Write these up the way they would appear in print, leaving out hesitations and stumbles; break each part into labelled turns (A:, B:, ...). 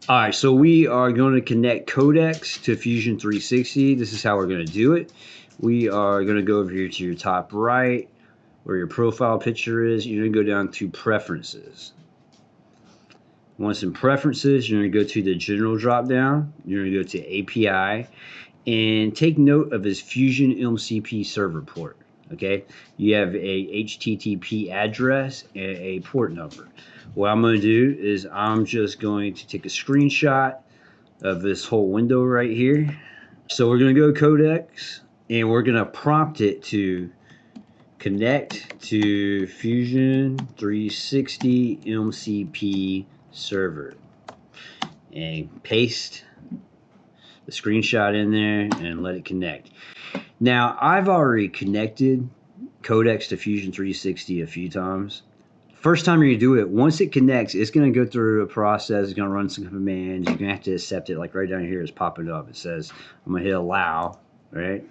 A: All right, so we are going to connect Codex to Fusion 360. This is how we're going to do it. We are going to go over here to your top right where your profile picture is. You're going to go down to Preferences. Once in Preferences, you're going to go to the General drop-down. You're going to go to API and take note of this Fusion MCP server port. Okay, you have a HTTP address and a port number. What I'm going to do is I'm just going to take a screenshot of this whole window right here. So we're going to go Codex and we're going to prompt it to connect to Fusion 360 MCP server and paste the screenshot in there and let it connect. Now I've already connected Codex to Fusion 360 a few times. First time you do it, once it connects, it's going to go through a process. It's going to run some commands. You're going to have to accept it. Like right down here, it's popping up. It says, I'm going to hit allow, right?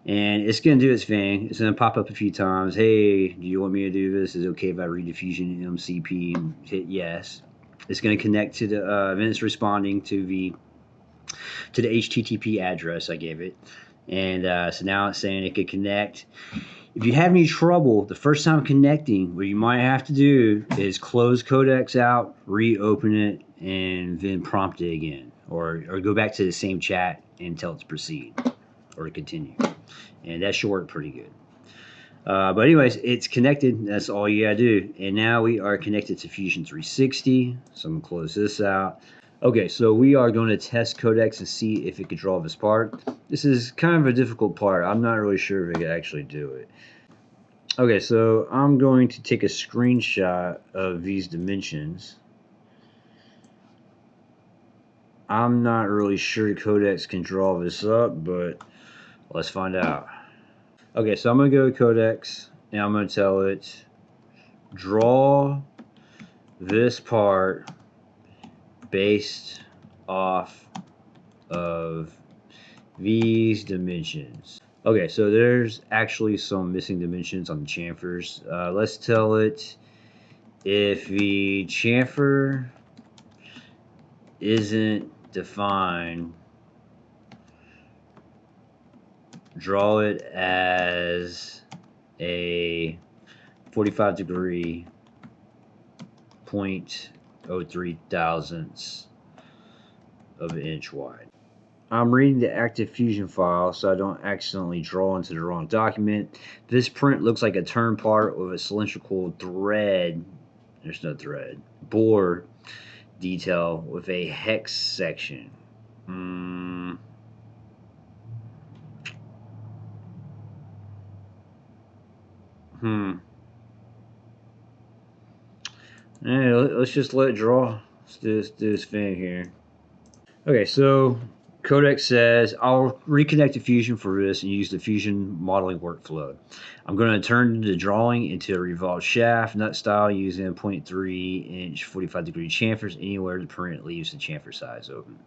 A: And it's going to do its thing. It's going to pop up a few times. Hey, do you want me to do this? Is it okay if I read the Fusion MCP and hit yes? It's going to connect to the, then it's responding to the HTTP address I gave it. And so now it's saying it could connect. If you have any trouble the first time connecting, what you might have to do is close Codex out, reopen it, and then prompt it again. Or go back to the same chat and tell it to proceed or to continue. And that should work pretty good. But anyways, it's connected. That's all you gotta do. And now we are connected to Fusion 360. So I'm gonna close this out. Okay, so we are going to test Codex and see if it could draw this part. This is kind of a difficult part. I'm not really sure if it could actually do it. Okay, so I'm going to take a screenshot of these dimensions. I'm not really sure Codex can draw this up, but let's find out. Okay, so I'm going to go to Codex, and I'm going to tell it, draw this part based off of these dimensions. Okay, so there's actually some missing dimensions on the chamfers. Let's tell it if the chamfer isn't defined, draw it as a 45-degree 0.03 thousandths of an inch wide. I'm reading the active Fusion file so I don't accidentally draw into the wrong document. This print looks like a turn part with a cylindrical thread, there's no thread, bore detail with a hex section. Hey, let's just let it draw. Let's do this thing here. Okay, so Codex says I'll reconnect to Fusion for this and use the Fusion modeling workflow. I'm going to turn the drawing into a revolved shaft nut style using 0.3 inch 45-degree chamfers anywhere the print leaves the chamfer size open.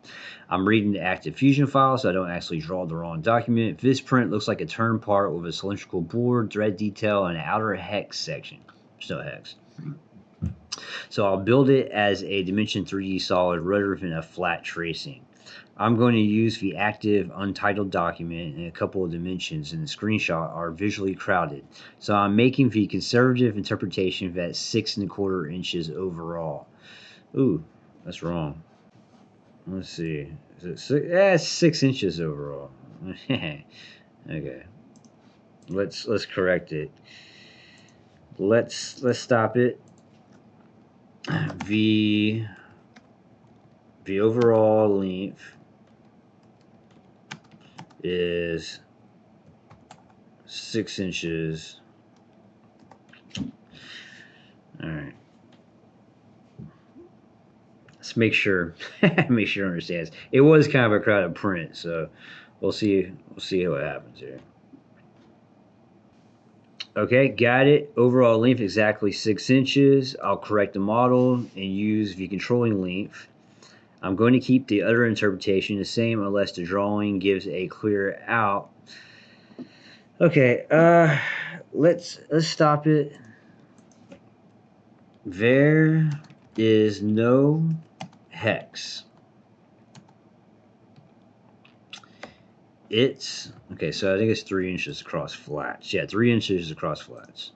A: I'm reading the active Fusion file so I don't actually draw the wrong document. This print looks like a turn part with a cylindrical board, thread detail, and an outer hex section. There's no hex. So I'll build it as a Dimension 3D solid rather than a flat tracing. I'm going to use the active untitled document, and a couple of dimensions in the screenshot are visually crowded. So I'm making the conservative interpretation that 6 1/4 inches overall. Ooh, that's wrong. Let's see. Is it 6? Yeah, it's 6 inches overall. Okay. Let's correct it. Let's stop it. The overall length is 6 inches. All right. Let's make sure it understands. It was kind of a crowded print, so we'll see what happens here. Okay, got it. Overall length exactly 6 inches. I'll correct the model and use the controlling length. I'm going to keep the other interpretation the same unless the drawing gives a clear out. Okay, let's stop it. There is no hex. It's okay, so I think it's 3 inches across flats. Yeah, 3 inches across flats.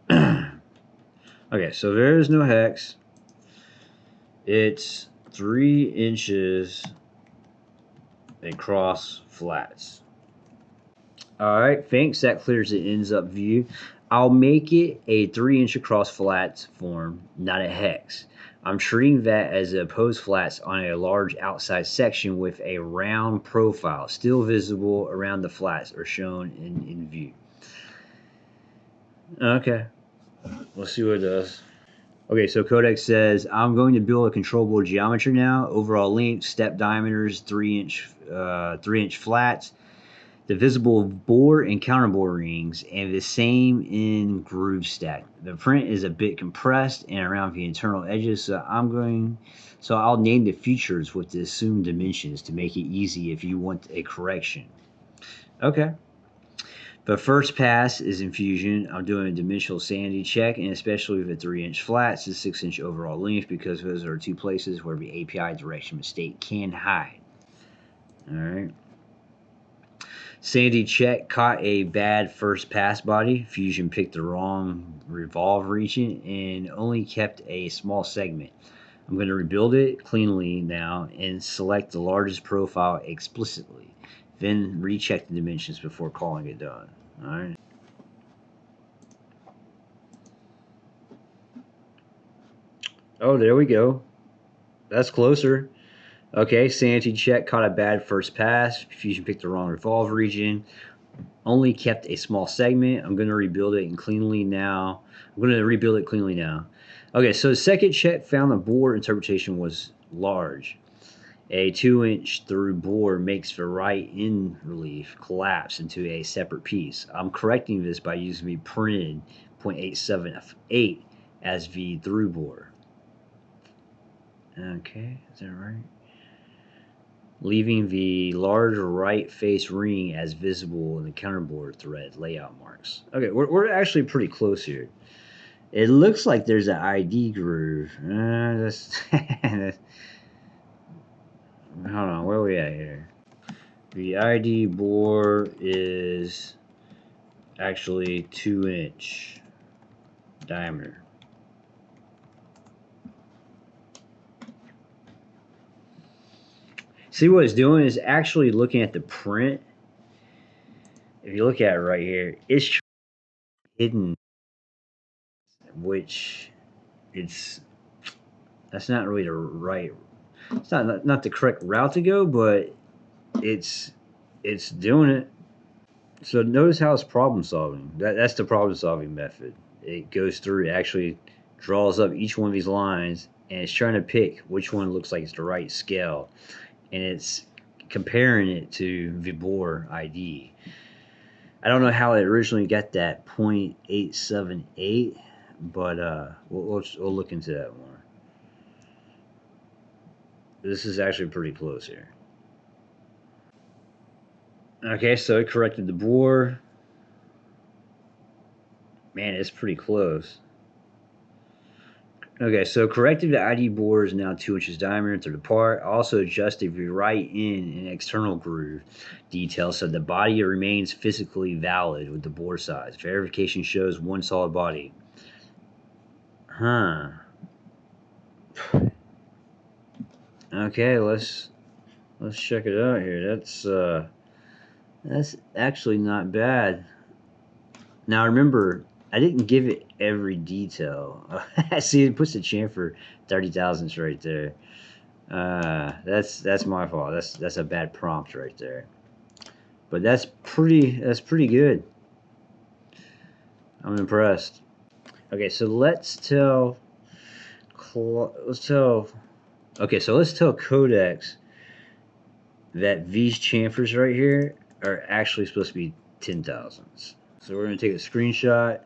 A: Okay, so there is no hex. It's 3 inches across flats. Alright, thanks. That clears the ends up view. I'll make it a 3 inch across flats form, not a hex. I'm treating that as opposed flats on a large outside section with a round profile still visible around the flats are shown in view. Okay, let's see what it does. Okay, so Codex says I'm going to build a controllable geometry now. Overall length, step diameters, 3 inch flats, divisible bore and counterbore rings, and the same in groove stack. The print is a bit compressed and around the internal edges, so I'll name the features with the assumed dimensions to make it easy if you want a correction. Okay. The first pass is in Fusion. I'm doing a dimensional sanity check, and especially with the 3 inch flats, the 6 inch overall length, because those are 2 places where the API direction mistake can hide. Alright. Sandy check caught a bad first pass body. Fusion picked the wrong Revolve region and only kept a small segment. I'm going to rebuild it cleanly now and select the largest profile explicitly. Then recheck the dimensions before calling it done. Alright. Oh, there we go. That's closer. Okay, sanity check caught a bad first pass. Fusion picked the wrong Revolve region. Only kept a small segment. I'm going to rebuild it cleanly now. Okay, so the second check found the bore interpretation was large. A 2 inch through bore makes the right end relief collapse into a separate piece. I'm correcting this by using the printed 0.878 as the through bore. Okay, is that right? Leaving the large right face ring as visible in the counterbore thread layout marks. Okay, we're actually pretty close here. It looks like there's an ID groove. Hold on, where are we at here? The ID bore is actually 2 inch diameter. See what it's doing is actually looking at the print. If you look at it right here, it's hidden, which that's not really the right. It's not the correct route to go, but it's doing it. So notice how it's problem solving. That's the problem solving method. It goes through, it actually draws up each one of these lines, and it's trying to pick which one looks like it's the right scale, and it's comparing it to the bore ID. I don't know how it originally got that 0.878, but we'll look into that more. This is actually pretty close here. Okay, so it corrected the bore. Man, it's pretty close. Okay, so corrected the ID bore is now 2 inches diameter through the part. Also adjusted the right end and external groove detail so the body remains physically valid with the bore size. Verification shows one solid body. Huh. Okay, let's check it out here. That's actually not bad. Now remember, I didn't give it every detail. See, it puts the chamfer 30,000 right there. That's my fault. That's a bad prompt right there. But that's pretty good. I'm impressed. Okay, so let's tell Codex that these chamfers right here are actually supposed to be 10,000s. So we're going to take a screenshot.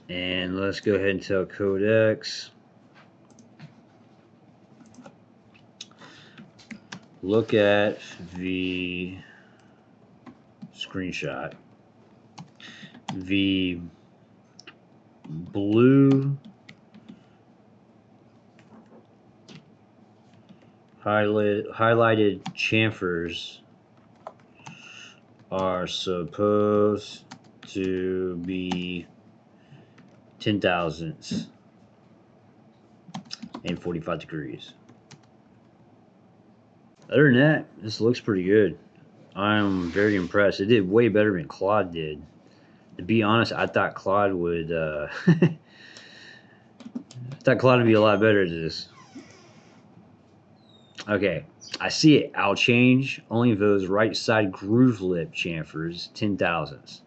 A: And let's go ahead and tell Codex. Look at the screenshot. The blue highlighted chamfers are supposed to be 10 thousandths and 45 degrees. Other than that, this looks pretty good. I'm very impressed. It did way better than Claude did. To be honest, I thought Claude would I thought Claude would be a lot better at this. Okay, I see it. I'll change only those right side groove lip chamfers 10 thousandths.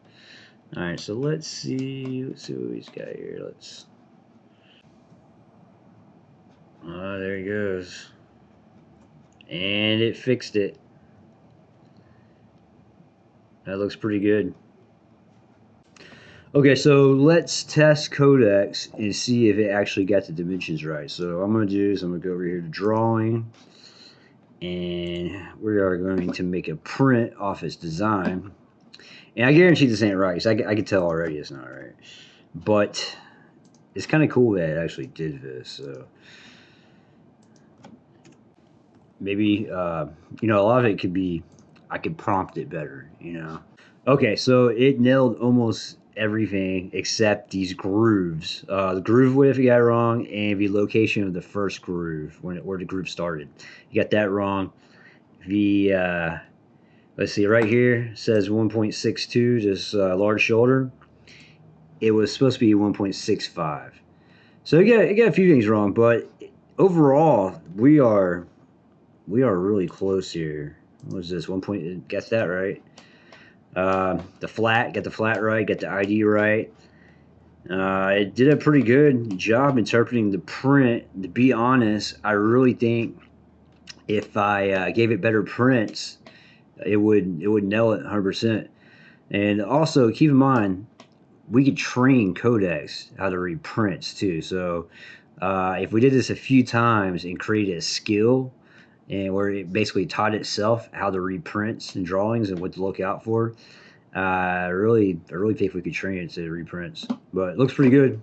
A: All right, so let's see what he's got here. There he goes. And it fixed it. That looks pretty good. Okay, so let's test Codex and see if it actually got the dimensions right. So I'm going to do is I'm going to go over here to drawing. And we are going to make a print off its design. And I guarantee this ain't right. So I can tell already it's not right. But it's kind of cool that it actually did this. So maybe, you know, a lot of it could be, I could prompt it better, you know. Okay, so it nailed almost everything except these grooves. The groove width you got wrong, and the location of the first groove, where the groove started. You got that wrong. The, let's see, right here says 1.62, this large shoulder. It was supposed to be 1.65. So it got a few things wrong, but overall, we are really close here. What is this? 1 point, got that right. The flat, got the flat right, got the ID right. It did a pretty good job interpreting the print. To be honest, I really think if I gave it better prints, it would nail it 100%. And also keep in mind, we could train Codex how to read prints too. So if we did this a few times and created a skill, and where it basically taught itself how to read prints and drawings and what to look out for, I really think we could train it to read prints. But it looks pretty good.